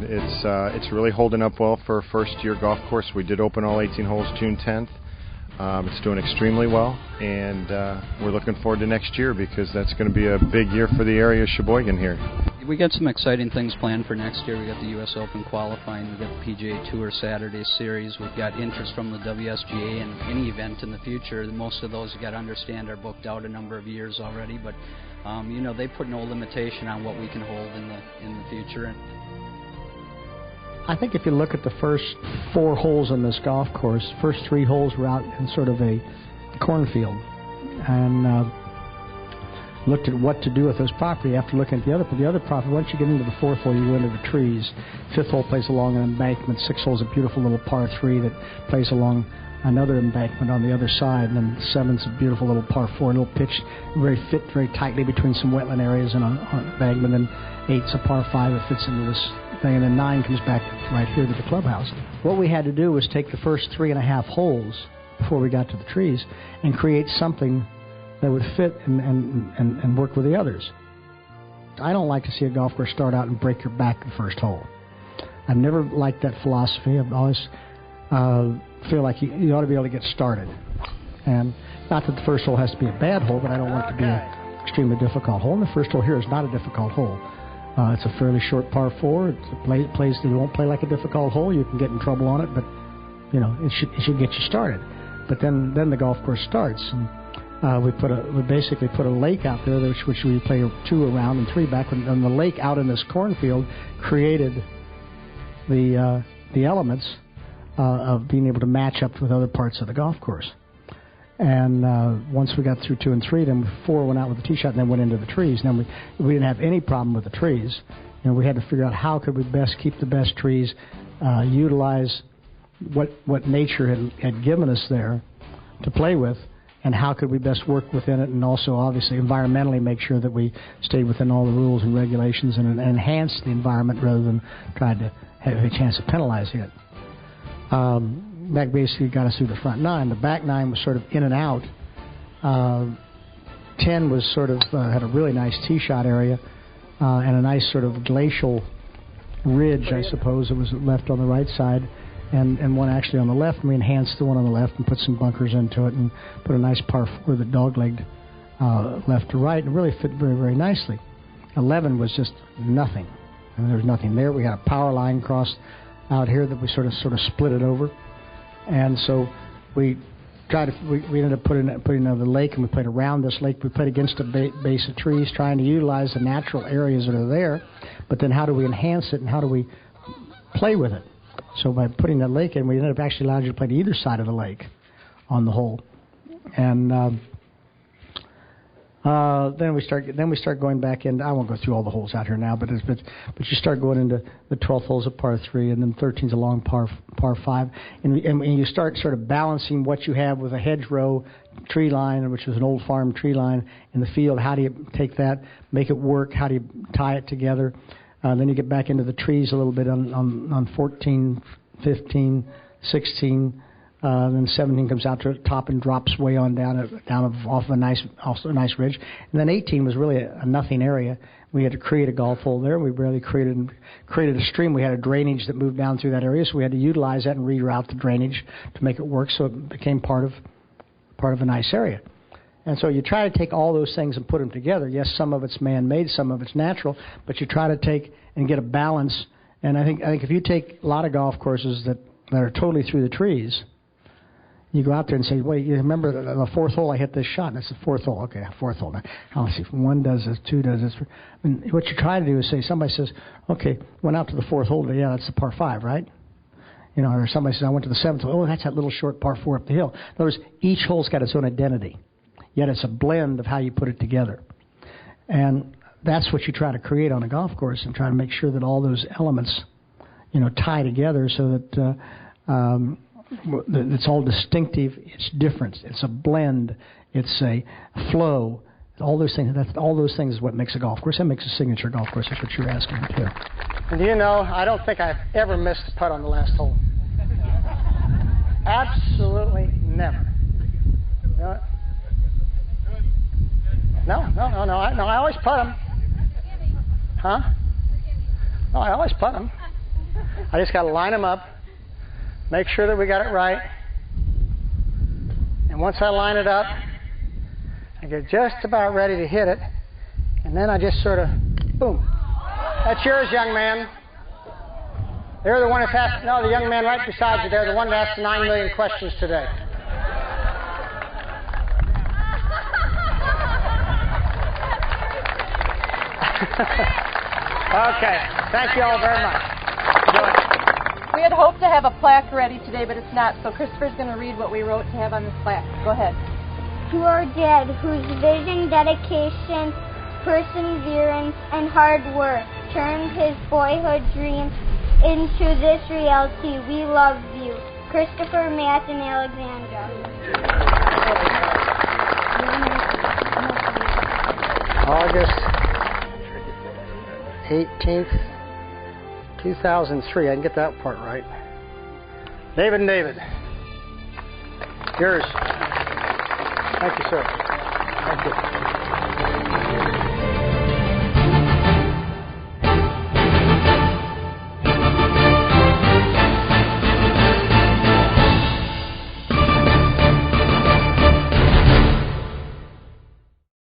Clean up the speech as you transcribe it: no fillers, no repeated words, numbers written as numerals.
It's really holding up well for a first-year golf course. We did open all 18 holes June 10th. It's doing extremely well, and we're looking forward to next year because that's going to be a big year for the area of Sheboygan here. We got some exciting things planned for next year. We got the U.S. Open qualifying. We got the PGA Tour Saturday Series. We've got interest from the WSGA and any event in the future. Most of those, you got to understand, are booked out a number of years already. But they put no limitation on what we can hold in the future. I think if you look at the first 4 holes on this golf course, first 3 holes were out in sort of a cornfield, and looked at what to do with this property after looking at the other property. Once you get into the 4th hole, you go into the trees. 5th hole plays along an embankment. 6th hole is a beautiful little par 3 that plays along another embankment on the other side, and then 7th's a beautiful little par 4, a little pitch, fit very tightly between some wetland areas and on embankment. And 8's a par 5 that fits into this thing, and then 9 comes back right here to the clubhouse. What we had to do was take the first 3.5 holes before we got to the trees and create something that would fit and work with the others. I don't like to see a golf course start out and break your back the first hole. I've never liked that philosophy. I've always feel like you ought to be able to get started. And not that the first hole has to be a bad hole, but I don't want it to be an extremely difficult hole. And the first hole here is not a difficult hole. It's a fairly short par 4. It plays. It won't play like a difficult hole. You can get in trouble on it, but it should get you started. But then the golf course starts, and we basically put a lake out there, which we play 2 around and 3 back. And the lake out in this cornfield created the elements of being able to match up with other parts of the golf course. And once we got through 2 and 3, then 4 went out with the tee shot and then went into the trees. And then we didn't have any problem with the trees. We had to figure out how could we best keep the best trees, utilize what nature had given us there to play with, and how could we best work within it, and also obviously environmentally make sure that we stayed within all the rules and regulations and enhance the environment rather than try to have a chance of penalizing it. That basically got us through the front 9. The back 9 was sort of in and out. 10 was sort of had a really nice tee shot area and a nice sort of glacial ridge, I suppose, that was left on the right side, and one actually on the left. And we enhanced the one on the left and put some bunkers into it and put a nice par 4 that dog-legged left to right, and really fit very, very nicely. 11 was just nothing. There was nothing there. We had a power line crossed out here that we sort of split it over, and so we ended up putting the lake, and we played around this lake. We played against a base of trees, trying to utilize the natural areas that are there, but then how do we enhance it and how do we play with it? So by putting that lake in, we ended up actually allowing you to play to either side of the lake on the hole, and then we start going back in. I won't go through all the holes out here now, but you start going into the 12th hole's a par 3, and then 13's a long par 5, and you start sort of balancing what you have with a hedgerow tree line, which was an old farm tree line in the field. How do you take that, make it work? How do you tie it together? Then you get back into the trees a little bit on 14, 15, 16. Then 17 comes out to the top and drops way on down off a nice ridge. And then 18 was really a nothing area. We had to create a golf hole there. We really created a stream. We had a drainage that moved down through that area, so we had to utilize that and reroute the drainage to make it work. So it became part of a nice area. And so you try to take all those things and put them together. Yes, some of it's man-made, some of it's natural, but you try to take and get a balance. And I think if you take a lot of golf courses that are totally through the trees, you go out there and say, wait, you remember the 4th hole I hit this shot? And that's the 4th hole. Okay, 4th hole. Now, let's see, 1 does this, 2 does this. I mean, what you try to do is say, somebody says, okay, went out to the 4th hole today. Yeah, that's the par 5, right? Or somebody says, I went to the 7th hole. Oh, that's that little short par 4 up the hill. In other words, each hole's got its own identity, yet it's a blend of how you put it together. And that's what you try to create on a golf course, and try to make sure that all those elements, tie together so that it's all distinctive. It's different. It's a blend. It's a flow. All those things. All those things is what makes a golf course. That makes a signature golf course. That's what you're asking too. And I don't think I've ever missed a putt on the last hole. Absolutely never. No. I always putt them. Huh? No, I always putt them. I just got to line them up, make sure that we got it right. And once I line it up, I get just about ready to hit it. And then I just sort of, boom. That's yours, young man. They're the one that's asked, no, the young man right beside you, they're the one that asked 9 million questions today. Okay, thank you all very much. We had hoped to have a plaque ready today, but it's not, so Christopher's going to read what we wrote to have on this plaque. Go ahead. To our dad, whose vision, dedication, perseverance, and hard work turned his boyhood dreams into this reality, we love you. Christopher, Matt, and Alexandra. August 18th, 2003. I can get that part right. David and David. Yours. Thank you, sir. Thank you.